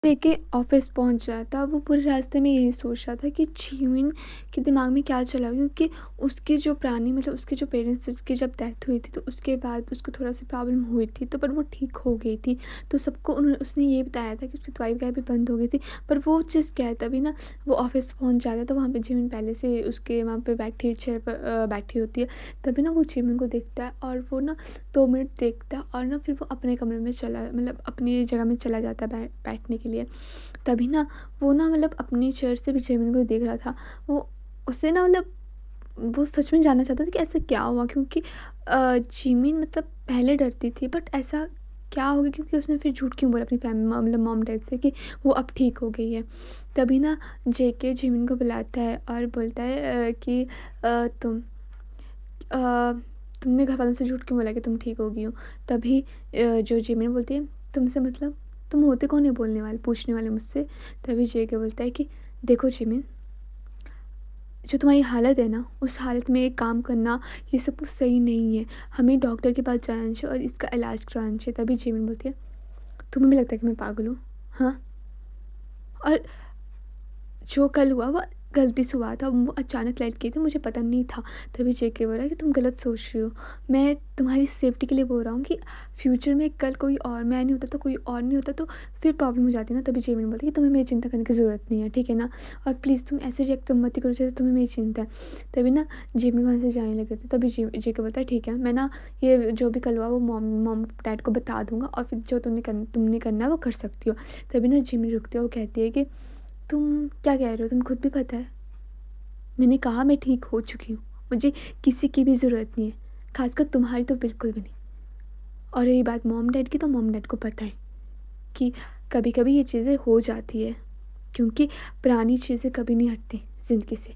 जेके office पहुंच जाता। वो पूरे रास्ते में यही सोच रहा था कि जिमिन के दिमाग में क्या चला, क्योंकि उसकी जो पुरानी मतलब उसके जो पेरेंट्स की जब डेथ हुई थी तो उसके बाद उसको थोड़ा सी प्रॉब्लम हुई थी, तो पर वो ठीक हो गई थी। तो सबको उन्होंने उसने ये बताया था कि उसकी दवाई वगैरह भी बंद हो गई थी। पर वो चीज़ क्या है, तभी ना वो ऑफिस पहुंच जाता है तो वहाँ पे जिमिन पहले से उसके वहाँ पे बैठी चेयर पर बैठी होती है। तभी ना वो जिमिन को देखता है और वो ना 2 मिनट देखता है और ना फिर वो अपने कमरे में चला मतलब अपनी जगह में चला जाता है बैठने के लिए। तभी ना वो ना मतलब अपनी चेयर से भी जिमिन को देख रहा था। वो उसे ना मतलब वो सच में जानना चाहता था कि ऐसा क्या हुआ, क्योंकि जिमिन मतलब पहले डरती थी, बट ऐसा क्या हो गया, क्योंकि उसने फिर झूठ क्यों बोला अपनी फैमिली मतलब मॉम डैड से कि वो अब ठीक हो गई है। तभी ना जेके जिमिन को बुलाता है और बोलता है कि तुम अ, तुमने घर वालों से झूठ क्यों बोला कि तुम ठीक हो गई हो। तभी जो जिमिन बोलती है, तुमसे मतलब तुम होते कौन है बोलने वाले पूछने वाले मुझसे। तभी जेके बोलता है कि देखो जिमिन, जो तुम्हारी हालत है ना उस हालत में एक काम करना ये सब कुछ सही नहीं है। हमें डॉक्टर के पास जाना चाहिए और इसका इलाज कराना चाहिए। तभी जिमिन बोलती है, तुम्हें भी लगता है कि मैं पागल हूँ? हाँ, और जो कल हुआ वो गलती से हुआ था, वो अचानक लाइट की थी, मुझे पता नहीं था। तभी जेके बोला कि तुम गलत सोच रही हो, मैं तुम्हारी सेफ्टी के लिए बोल रहा हूँ कि फ्यूचर में कल कोई और मैं नहीं होता तो कोई और नहीं होता तो फिर प्रॉब्लम हो जाती ना। तभी जेमिनी बोलती है कि तुम्हें मेरी चिंता करने की ज़रूरत नहीं है, ठीक है ना, और प्लीज़ तुम ऐसे रिएक्ट तुम मत ही करो जैसे तुम्हें मेरी चिंता है। तभी ना जेमिनी वहाँ से जाने लगे थे। तभी जेके बोलता है ठीक है, मैं ना ये जो भी कल हुआ वो मॉम मॉम डैड को बता दूंगा और फिर जो तुमने करना है वो कर सकती हो। तभी ना जेमिनी रुकती है, वो कहती है कि तुम क्या कह रहे हो, तुम खुद भी पता है, मैंने कहा मैं ठीक हो चुकी हूँ, मुझे किसी की भी ज़रूरत नहीं है, खासकर तुम्हारी तो बिल्कुल भी नहीं। और रही बात मॉम डैड की, तो मॉम डैड को पता है कि कभी कभी ये चीज़ें हो जाती है, क्योंकि पुरानी चीज़ें कभी नहीं हटती ज़िंदगी से,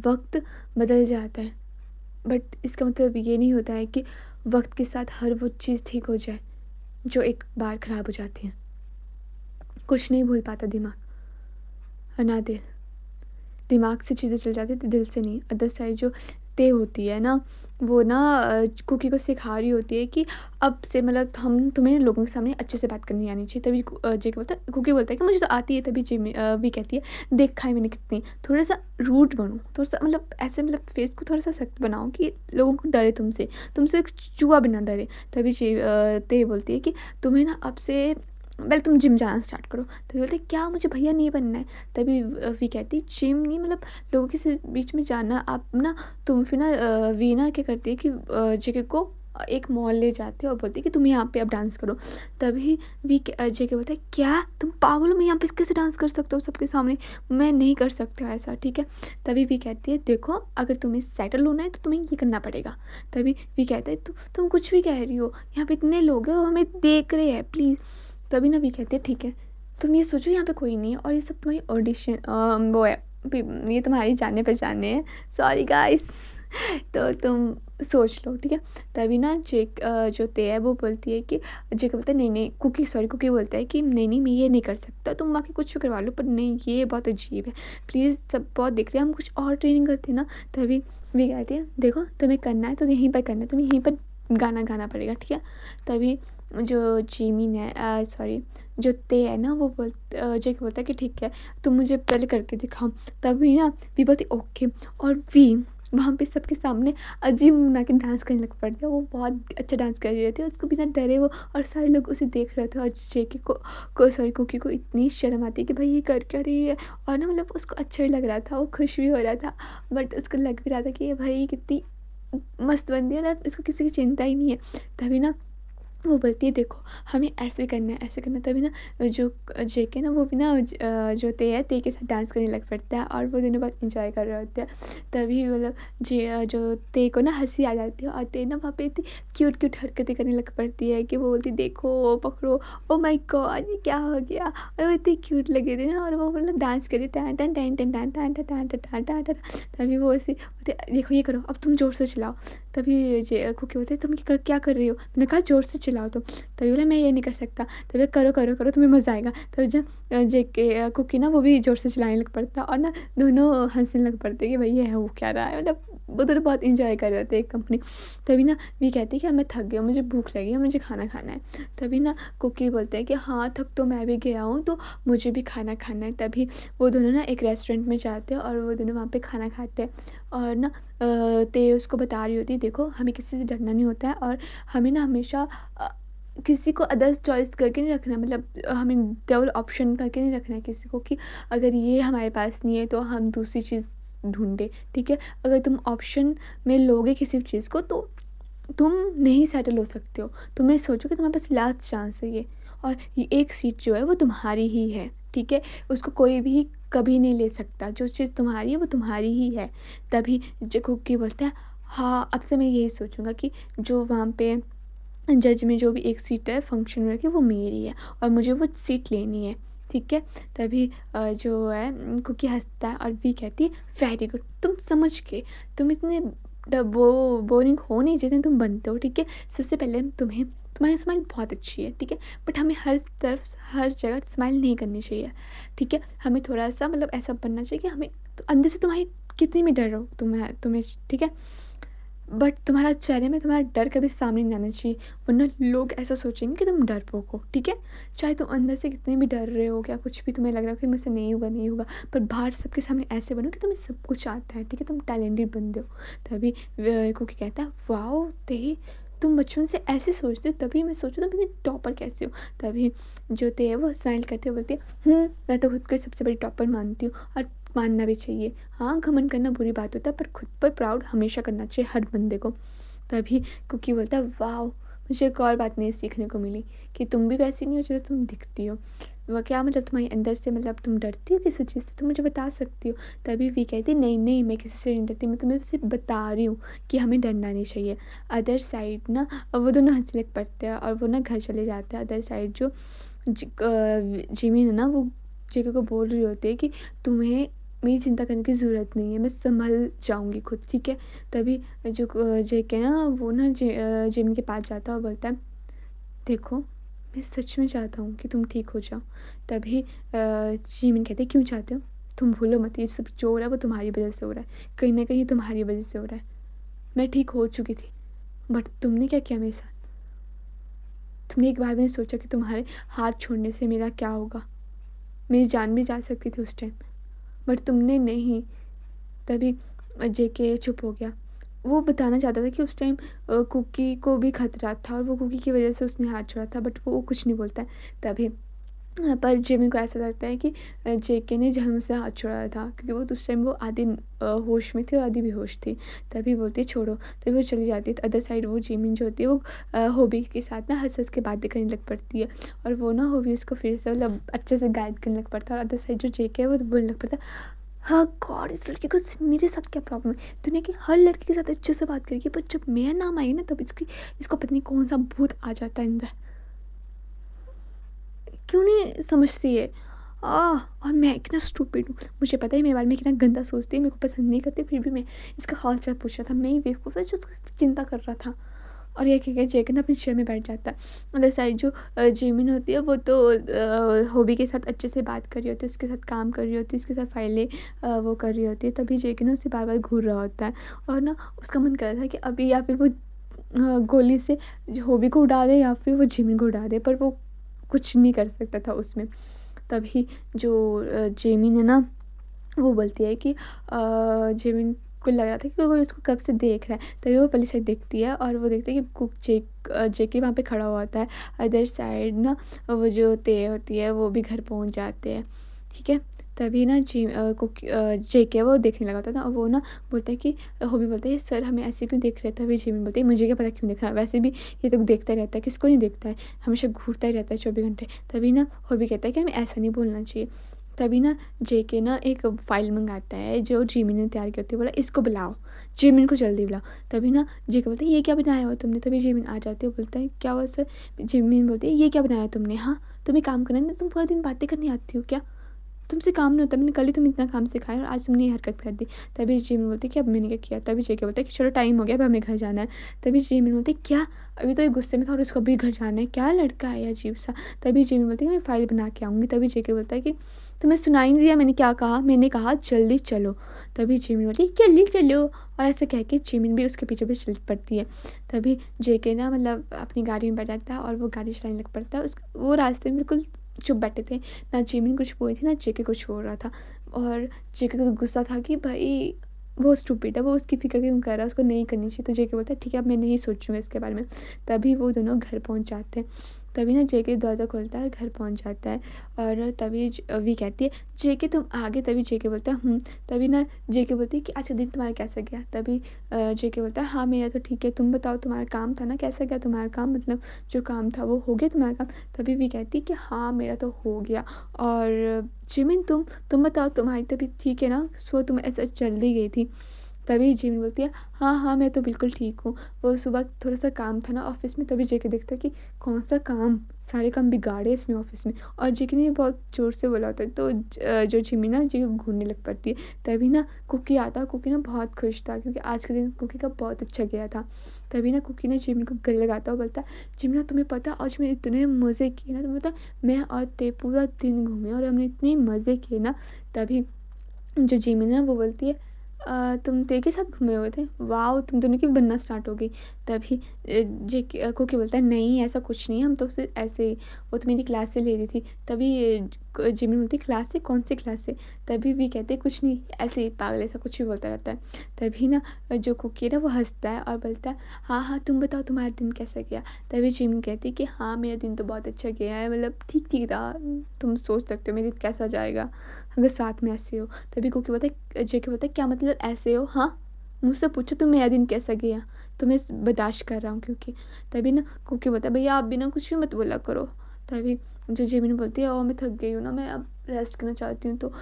वक्त बदल जाता है। बट इसका मतलब ये नहीं होता है कि वक्त के साथ हर वो चीज़ ठीक हो जाए जो एक बार ख़राब हो जाती है। कुछ नहीं भूल पाता दिमाग, और ना दिल। दिमाग से चीज़ें चल जाती थी, दिल से नहीं। अदर साइड जो तय होती है ना, वो ना कुकी को सिखा रही होती है कि अब से मतलब हम तुम्हें लोगों के सामने अच्छे से बात करनी आनी चाहिए। तभी जे क्या बोलता है, कुकी बोलता है कि मुझे तो आती है। तभी भी कहती है देखा है मैंने कितनी, थोड़ा सा रूट बनो, थोड़ा सा मतलब ऐसे मतलब फेस को थोड़ा सा सख्त बनाओ कि लोगों को डरे तुमसे, तुमसे एक चूहा भी ना डरे। तभी तय बोलती है कि तुम्हें ना अब से पहले तुम जिम जाना स्टार्ट करो। तभी बोलते क्या मुझे भैया नहीं बनना है। तभी वी कहती जिम नहीं मतलब लोगों के बीच में जाना आप ना। तुम फिर ना वी ना क्या करती है कि जेके को एक मॉल ले जाते हो और बोलती है कि तुम यहाँ पे अब डांस करो। तभी जेके बोलता है क्या तुम पागल हो, मैं यहाँ पे कैसे डांस कर सकता हूँ सबके सामने, मैं नहीं कर सकता ऐसा, ठीक है। तभी वी कहती है देखो अगर तुम्हें सेटल होना है तो तुम्हें ये करना पड़ेगा। तभी वी कहता है तुम कुछ भी कह रही हो, यहाँ पे इतने लोग हैं और हमें देख रहे हैं प्लीज़। तभी ना वी कहते हैं ठीक है, तुम ये सोचो यहाँ पे कोई नहीं है और ये सब तुम्हारी ऑडिशन वो है, ये तुम्हारी जाने पहचाने हैं, सॉरी गाइस। तो तुम सोच लो, ठीक है। तभी ना जो ते है वो बोलती है कि जे बोलता है नहीं नहीं, कुकी बोलता है कि नहीं नहीं मैं ये नहीं कर सकता, तुम बाकी कुछ भी करवा लो पर नहीं ये बहुत अजीब है, प्लीज़ सब बहुत दिख रहे हैं, हम कुछ और ट्रेनिंग करते हैं ना। तभी वी कहती है देखो तुम्हें करना है तो यहीं पर करना है, तुम्हें यहीं पर गाना गाना पड़ेगा, ठीक है। तभी जो जिमिन है सॉरी जो ते है ना वो जेके बोलता है कि ठीक है तुम मुझे पहले करके दिखाओ। तभी ना वी बोलती ओके, और वी वहाँ पे सबके सामने अजीब बना के डांस करने लग पड़ती है। वो बहुत अच्छा डांस कर रही थी, उसको बिना डरे वो, और सारे लोग उसे देख रहे थे। और जेके को सॉरी कुकी को इतनी शर्म आती है कि भाई ये कर क्या रही है। और ना मतलब उसको अच्छा भी लग रहा था, वो खुश भी हो रहा था, बट उसको लग भी रहा था कि ये भाई कितनी मस्त बंदी है, मतलब इसको किसी की चिंता ही नहीं है। तभी ना वो बोलती है देखो हमें ऐसे करना है ऐसे करना है। तभी ना जो जेके ना वो भी ना जो ते के साथ डांस करने लग पड़ता है और वो दोनों बहुत इंजॉय कर रहे होते हैं। तभी मतलब जो ते को ना हंसी आ जाती है और ते ना वहाँ पे इतनी क्यूट क्यूट हरकतें करने लग पड़ती है कि वो बोलती देखो पकड़ो, ओ माय गॉड ये क्या हो गया। और वो इतनी क्यूट लगे थे ना, और वो मतलब डांस करे tan tan tan tan tan tan tan tan tan tan. तभी वो ऐसे बोलते देखो ये करो अब तुम ज़ोर से चलाओ। तभी कुकी बोलते तुम क्या कर रही हो, मैंने कहा ज़ोर से चलाओ तुम। तभी बोला मैं ये नहीं कर सकता। तभी करो करो करो तुम्हें मज़ा आएगा। तभी जब कुकी ना वो भी ज़ोर से चलाने लग पड़ता और ना दोनों हंसने लग पड़ते कि भाई ये है वो क्या रहा है, मतलब वो दोनों बहुत एंजॉय कर रहे होते हैं एक कंपनी। तभी ना वी कहती है कि हाँ, मैं थक गया हूँ, मुझे भूख लगी है, मुझे खाना खाना है। तभी ना कुकी बोलते हैं कि हाँ, थक तो मैं भी गया हूँ, तो मुझे भी खाना खाना है। तभी वो दोनों ना एक रेस्टोरेंट में जाते हैं और वो दोनों वहाँ पे खाना खाते हैं। और ना ते उसको बता रही होती है, देखो हमें किसी से डरना नहीं होता है, और हमें ना हमेशा किसी को अदर्स चॉइस करके नहीं रखना, मतलब हमें डबल ऑप्शन करके नहीं रखना है किसी को, कि अगर ये हमारे पास नहीं है तो हम दूसरी चीज़ ढूंढे। ठीक है, अगर तुम ऑप्शन में लोगे किसी भी चीज़ को तो तुम नहीं सेटल हो सकते हो। तुम्हें सोचो कि तुम्हारे पास लास्ट चांस है ये, और ये एक सीट जो है वो तुम्हारी ही है। ठीक है, उसको कोई भी कभी नहीं ले सकता, जो चीज़ तुम्हारी है वो तुम्हारी ही है। तभी जो कुकी बोलता है, हाँ अब से मैं यही सोचूंगा कि जो वहाँ पे जज में जो भी एक सीट है फंक्शन में रखी वो मेरी है, और मुझे वो सीट लेनी है। ठीक है, तभी जो है कुकी हंसता है और वी कहती है, वेरी गुड, तुम समझ के, तुम इतने बोरिंग हो नहीं जितने तुम बनते हो। ठीक है, सबसे पहले तुम्हें, तुम्हारी स्माइल बहुत अच्छी है। ठीक है, बट हमें हर तरफ हर जगह स्माइल नहीं करनी चाहिए। ठीक है, हमें थोड़ा सा मतलब ऐसा बनना चाहिए कि हमें तो अंदर से तुम्हारी कितनी भी डर हो तुम्हें। ठीक है, बट तुम्हारा चेहरे में तुम्हारा डर कभी सामने नहीं आना चाहिए, वरना लोग ऐसा सोचेंगे कि तुम डरपोक हो। ठीक है, चाहे तुम अंदर से कितने भी डर रहे हो, क्या कुछ भी तुम्हें लग रहा है कि मुझसे नहीं होगा नहीं होगा, पर बाहर सबके सामने ऐसे बनो कि तुम्हें सब कुछ आता है। ठीक है, तुम टैलेंटेड बंदे हो। तभी कुकी कहता है, वाओ ते, तुम बचपन से ऐसे सोचते हो, तभी मैं सोचू तुम इतनी टॉपर कैसे हो। तभी जो ते है वो स्माइल करते हुए बोलती है, मैं तो खुद को सबसे बड़ी टॉपर मानती हूँ, और मानना भी चाहिए। हाँ, घमंड करना बुरी बात होता है, पर खुद पर प्राउड हमेशा करना चाहिए हर बंदे को। तभी कुकी बोलता है, वाह, मुझे एक और बात नहीं सीखने को मिली, कि तुम भी वैसी नहीं हो जैसे तुम दिखती हो। वह क्या मतलब तुम्हारे अंदर से, मतलब तुम डरती हो किसी चीज़ से, तुम मुझे बता सकती हो। तभी वी कहती, नहीं नहीं, मैं किसी से नहीं डरती, मैं तुम्हें सिर्फ बता रही हूँ कि हमें डरना नहीं चाहिए। अदर साइड ना वो दोनों हंसने लग पड़ते हैं और वो ना घर चले जाते हैं। अदर साइड जो जिमिन है ना, वो जेके को बोल रही होती है कि तुम्हें मेरी चिंता करने की ज़रूरत नहीं है, मैं संभल जाऊंगी खुद। ठीक है, तभी जो जेके ना वो ना जिमिन के पास जाता है और बोलता है, देखो मैं सच में चाहता हूँ कि तुम ठीक हो जाओ। तभी जिमिन कहते, क्यों चाहते हो, तुम भूलो मत, ये सब जो हो रहा है वो तुम्हारी वजह से हो रहा है, कहीं ना कहीं तुम्हारी वजह से हो रहा है। मैं ठीक हो चुकी थी, बट तुमने क्या किया मेरे साथ, तुमने एक बार भी नहीं सोचा कि तुम्हारे हाथ छोड़ने से मेरा क्या होगा, मेरी जान भी जा सकती थी उस टाइम, बट तुमने नहीं। तभी जेके चुप हो गया। वो बताना चाहता था कि उस टाइम कुकी को भी खतरा था, और वो कुकी की वजह से उसने हाथ छोड़ा था, बट वो कुछ नहीं बोलता है। तभी पर जिमी को ऐसा लगता है कि जेके ने जहम से हाथ छोड़ा था, क्योंकि वो उस टाइम वो आधी होश में थी और आधी बेहोश थी। तभी बोलती है, छोड़ो। तभी वो चली जाती है। अदर साइड वो जिमिन जो होती है वो होबी के साथ ना हंस हंस के बातें करने लग पड़ती है, और वो ना होबी उसको फिर से मतलब अच्छे से गाइड करने लग पड़ता है। और अदर साइड जो जेके है वो बोलने लग पड़ता है, हाँ गॉड, इस लड़की को मेरे साथ क्या प्रॉब्लम है, दुनिया की हर लड़की के साथ अच्छे से बात करेगी, पर जब मेरा नाम आई ना तब इसको पता नहीं कौन सा भूत आ जाता है अंदर, क्यों नहीं समझती है। और मैं कितना स्टूपिड हूँ, मुझे पता है मेरे बारे में कितना गंदा सोचती है, मेरे को पसंद नहीं करती, फिर भी मैं इसका हाल चाल पूछ रहा था, मैं ही बेवकूफ़ था जो उसकी चिंता कर रहा था। और ये क्या जेकन अपनी चेयर में बैठ जाता है। अदर साइड जो जिमिन होती है वो तो हॉबी के साथ अच्छे से बात कर रही होती है, उसके साथ काम कर रही होती है, उसके साथ फाइलें वो कर रही होती है। तभी जेकन उसे बार बार घूर रहा होता है, और ना उसका मन कर रहा था कि अभी या फिर वो गोली से हॉबी को उड़ा दे या फिर वो जिमिन को उड़ा दे, पर वो कुछ नहीं कर सकता था उसमें। तभी जो जेमिन है ना, वो बोलती है कि जेमिन को लग रहा था कि कोई उसको कब से देख रहा है। तभी वो पहले साइड देखती है और वो देखती है कि कुक जेके वहाँ पे खड़ा हुआ होता है। अदर साइड ना वो जो ते होती है वो भी घर पहुँच जाते हैं। ठीक है, तभी ना जेके वो देखने लगा था और वो ना बोलता है कि हॉबी बोलता है, सर हमें ऐसे क्यों देख रहे थे। तभी जिमिन बोलती है, मुझे क्या पता क्यों देख रहा है, वैसे भी ये तो देखता ही रहता है, किसको नहीं देखता है, हमेशा घूरता ही रहता है 24 घंटे। तभी ना हॉबी कहता है कि हमें ऐसा नहीं बोलना चाहिए। तभी ना जेके ना एक फ़ाइल मंगाता है जो जिमिन ने तैयार की होती है, बोला इसको बुलाओ, जिमिन को जल्दी बुलाओ। तभी ना जेके बोलता है, ये क्या बनाया हुआ तुमने। तभी जिमिन आ जाती है, बोलता है क्या हुआ सर। जिमिन बोलती है, ये क्या बनाया तुमने, हाँ तुम्हें काम करना है, तुम पूरा दिन बातें करने आती हो क्या। तुमसे काम नहीं होता, मैंने कल ही तुम्हें इतना काम सिखाया और आज तुमने ये हरकत कर दी। तभी जिमिन बोलती है कि अब मैंने क्या किया? तभी जेके बोलता है कि चलो टाइम हो गया, अब हमें घर जाना है। तभी जिमिन बोलती है क्या? अभी तो ये गुस्से में था और उसको अभी घर जाना है, क्या लड़का है अजीब सा। तभी जिमिन बोलती है मैं फाइल बना के आऊँगी। तभी जेके बोलता है कि तुम्हें सुनाई नहीं दिया मैंने क्या कहा? मैंने कहा जल्दी चलो। तभी जिमिन बोलती है जल्दी चलो, और ऐसे कह के जिमिन भी उसके पीछे पीछे चल पड़ती है। तभी जेके ना मतलब अपनी गाड़ी में बैठ जाता है और वो गाड़ी चलाने लग पड़ता है। उस वो रास्ते में बिल्कुल चुप बैठे थे, ना जिमिन कुछ बोल रही थी ना जेके कुछ बोल रहा था। और जेके को गुस्सा था कि भाई वो स्टूपिड है, वो उसकी फिक्र क्यों कर रहा है, उसको नहीं करनी चाहिए। तो जेके बोलता है ठीक है अब मैं नहीं सोचूंगा इसके बारे में। तभी वो दोनों घर पहुंच जाते हैं। तभी ना जेके दरवाज़ा खोलता है और घर पहुंच जाता है। और तभी वी कहती है जेके तुम आगे। तभी जेके बोलता है तभी ना जेके बोलती है कि अच्छा दिन तुम्हारा कैसा गया? तभी जेके बोलता है हाँ मेरा तो ठीक है, तुम बताओ तुम्हारा काम था ना, कैसा गया तुम्हारा काम? मतलब जो काम था वो हो गया तुम्हारा काम? तभी वी कहती है कि हाँ मेरा तो हो गया। और जिमिन तुम बताओ तुम्हारी तबीयत ठीक है ना? सो तुम ऐसे जल्दी गई थी। तभी जिमिन बोलती है हाँ हाँ मैं तो बिल्कुल ठीक हूँ, वो सुबह थोड़ा सा काम था ना ऑफिस में। तभी जेके देखता है कि कौन सा काम, सारे काम बिगाड़े इसने ऑफिस में। और जेके ने बहुत ज़ोर से बोला होता है तो जो जिमिन ना जेके को घूरने लग पड़ती है। तभी ना कुकी आता है। कुकी ना बहुत खुश था क्योंकि आज का दिन कुकी का बहुत अच्छा गया था। तभी ना कुकी ना जिमिन को गले लगाता है और बोलता है जिमिन तुम्हें पता आज मैं इतने मज़े किए ना, तुम्हें पता मैं और ते पूरा दिन घूमे और हमने इतने मज़े किए ना। तभी जो जिमिन है वो बोलती है तुम ते के साथ घूमे हुए थे, वाह तुम दोनों की बनना स्टार्ट हो गई। तभी जे कुकी बोलता है नहीं ऐसा कुछ नहीं है, हम तो उससे ऐसे ही, वो तो मेरी क्लास से ले रही थी। तभी जिमिन बोलती क्लास से? कौन सी क्लास से? तभी भी कहते कुछ नहीं ऐसे ही पागल ऐसा कुछ भी बोलता रहता है। तभी ना जो कुकी है ना वो हंसता है और बोलता है हाँ हाँ तुम बताओ तुम्हारा दिन कैसा गया? तभी जिमिन कहती है कि हाँ मेरा दिन तो बहुत अच्छा गया है, मतलब ठीक ठीक था, तुम सोच सकते हो मेरा दिन कैसा जाएगा अगर साथ में ऐसे हो। तभी कुकी बोलता है जेके बोलता है क्या मतलब ऐसे हो? हाँ मुझसे पूछो तुम मेरा दिन कैसा गया, तो मैं बर्दाश्त कर रहा हूँ क्योंकि। तभी ना कुकी बोलता है भैया आप भी ना कुछ भी मत बोला करो। तभी जो जिमिन बोलती है मैं थक गई हूँ ना, मैं अब रेस्ट करना चाहती हूँ, तो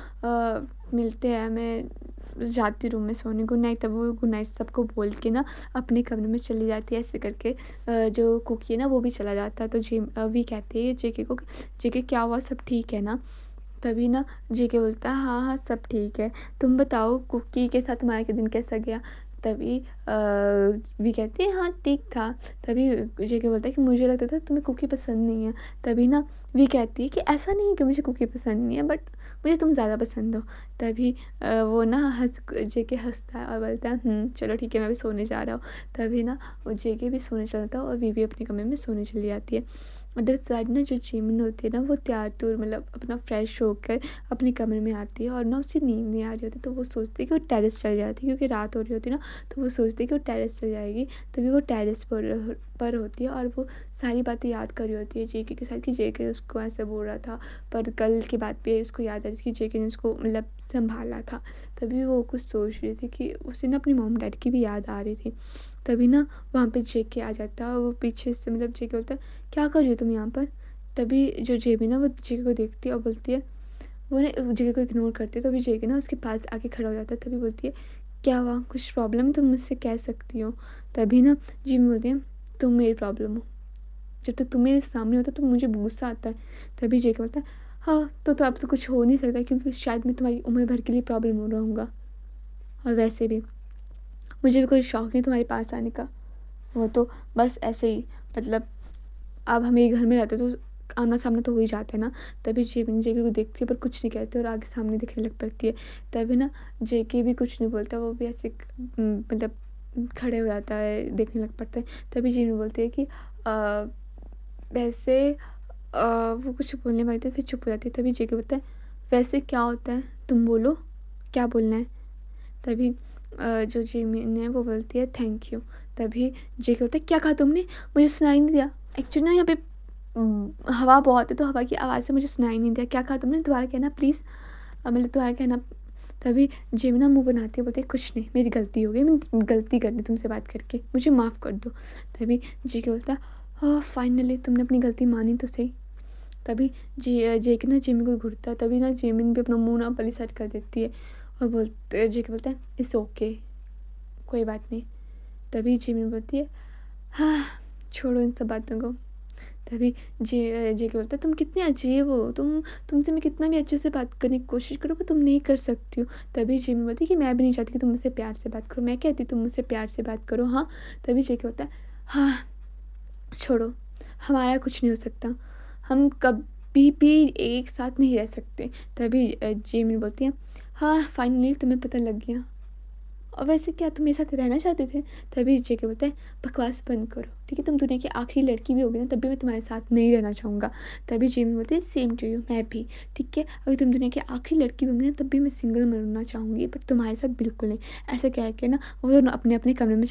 मिलते हैं, मैं जाती हूँ रूम में सोने, गुड नाइट। तब वो गुड नाइट सबको बोल के ना अपने कमरे में चली जाती है। ऐसे करके जो कुकी है ना वो भी चला जाता है। तो वी कहती है जेके को जेके क्या हुआ, सब ठीक है ना? तभी ना जेके बोलता है हाँ हाँ सब ठीक है, तुम बताओ कुकी के साथ तुम्हारा दिन कैसा गया? तभी भी कहती है हाँ ठीक था। तभी जेके बोलता है कि मुझे लगता था तुम्हें कुकी पसंद नहीं है। तभी ना वी कहती है कि ऐसा नहीं है कि मुझे कुकी पसंद नहीं है, बट मुझे तुम ज़्यादा पसंद हो। तभी वो ना जेके हंसता है और बोलता है चलो ठीक है मैं भी सोने जा रहा हूँ। तभी ना वो जेके भी सोने चलता है और वी भी अपने कमरे में सोने चली जाती है। अदर साइड ना जो जिमिन होती है ना वो तैयार तुर मतलब अपना फ्रेश होकर अपने कमरे में आती है और ना उसे नींद नहीं आ रही होती, तो वो सोचती है कि वो टेरेस चल जाती है क्योंकि रात हो रही होती है ना, तो वो सोचती है कि वो टेरेस चल जाएगी। तभी वो टेरेस पर होती है और वो सारी बातें याद कर रही होती है जेके के साथ कि जेके उसको ऐसे बोल रहा था, पर कल की बात भी उसको याद आ रही थी कि जेके ने उसको मतलब संभाला था। तभी वो कुछ सोच रही थी कि उसे ना अपनी मॉम डैड की भी याद आ रही थी। तभी ना वहाँ पे जेके आ जाता है और वो पीछे से मतलब जेके बोलता है क्या कर रही हो तुम यहाँ पर? तभी जो जेबी ना वो जेके को देखती है और बोलती है, वो ना जेके को इग्नोर करती है। तभी जेके ना उसके पास आके खड़ा हो जाता है। तभी बोलती है क्या हुआ, कुछ प्रॉब्लम है तुम मुझसे कह सकती हो। तभी ना जिमी बोलती है तुम मेरी प्रॉब्लम हो, जब तक तुम मेरे सामने होता तो मुझे गुस्सा आता है। तभी जेके बोलता है हाँ तो अब तो कुछ हो नहीं सकता क्योंकि शायद मैं तुम्हारी उम्र भर के लिए प्रॉब्लम हो रहूँगा, और वैसे भी मुझे भी कोई शौक नहीं तुम्हारे पास आने का, वो तो बस ऐसे ही, मतलब अब हम एक घर में रहते तो आमना सामना तो हो ही जाता है ना। तभी जेबी जेके को देखती है पर कुछ नहीं कहती और आगे सामने दिखने लग पड़ती है। तभी ना जेके भी कुछ नहीं बोलता, वो भी ऐसे मतलब खड़े हो जाता है, देखने लग पड़ता है। तभी जेबी बोलती है कि वैसे वो कुछ बोलने वाली थी फिर चुप हो जाती है। तभी जेके बोलता है वैसे क्या होता है, तुम बोलो क्या बोलना है? तभी जो जिमिन है वो बोलती है थैंक यू। तभी जेके बोलता है क्या कहा तुमने, मुझे सुनाई नहीं दिया? एक्चुअली ना यहाँ पे हवा बहुत है तो हवा की आवाज़ से मुझे सुनाई नहीं दिया, क्या कहा तुमने, दोबारा कहना प्लीज़, मतलब दोबारा कहना। तभी जिमिन ना मुँह बनाती है, बोलती है कुछ नहीं मेरी गलती हो गई, मैं गलती कर दी तुमसे बात करके, मुझे माफ़ कर दो। तभी जेके बोलता है फाइनली तुमने अपनी गलती मानी तो सही। तभी जेके ना जिमिन को घूरता है। तभी ना जिमिन भी अपना मुंह ना पली साइड कर देती है और बोलते जेके बोलता है इट्स ओके, कोई बात नहीं। तभी जिमिन बोलती है हाँ छोड़ो इन सब बातों को, तभी जेके बोलता है, तुम कितनी अजीब हो, तुमसे मैं कितना भी अच्छे से बात करने की कोशिश करूँ पर तुम नहीं कर सकती हो। तभी जिमी बोलती है कि मैं भी नहीं चाहती कि तुम मुझसे प्यार से बात करो, मैं कहती तुम मुझसे प्यार से बात करो हाँ। तभी जेके बोलता है, हाँ छोड़ो, हमारा कुछ नहीं हो सकता, हम कभी भी एक साथ नहीं रह सकते। तभी जिमी बोलती है, हाँ फाइनली तुम्हें पता लग गया, और वैसे क्या तुम मेरे साथ रहना चाहते थे? तभी जेके बोलता है, बकवास बंद करो, ठीक है, तुम दुनिया की आखिरी लड़की भी होगी ना तब भी मैं तुम्हारे साथ नहीं रहना चाहूँगा। तभी जिमी बोलती है, सेम टू यू, मैं भी, ठीक है, अगर तुम दुनिया की आखिरी लड़की होगी ना तब भी मैं सिंगल मरना चाहूँगी, बट तुम्हारे साथ बिल्कुल नहीं। ऐसा कह के ना वो दोनों अपने अपने कमरे में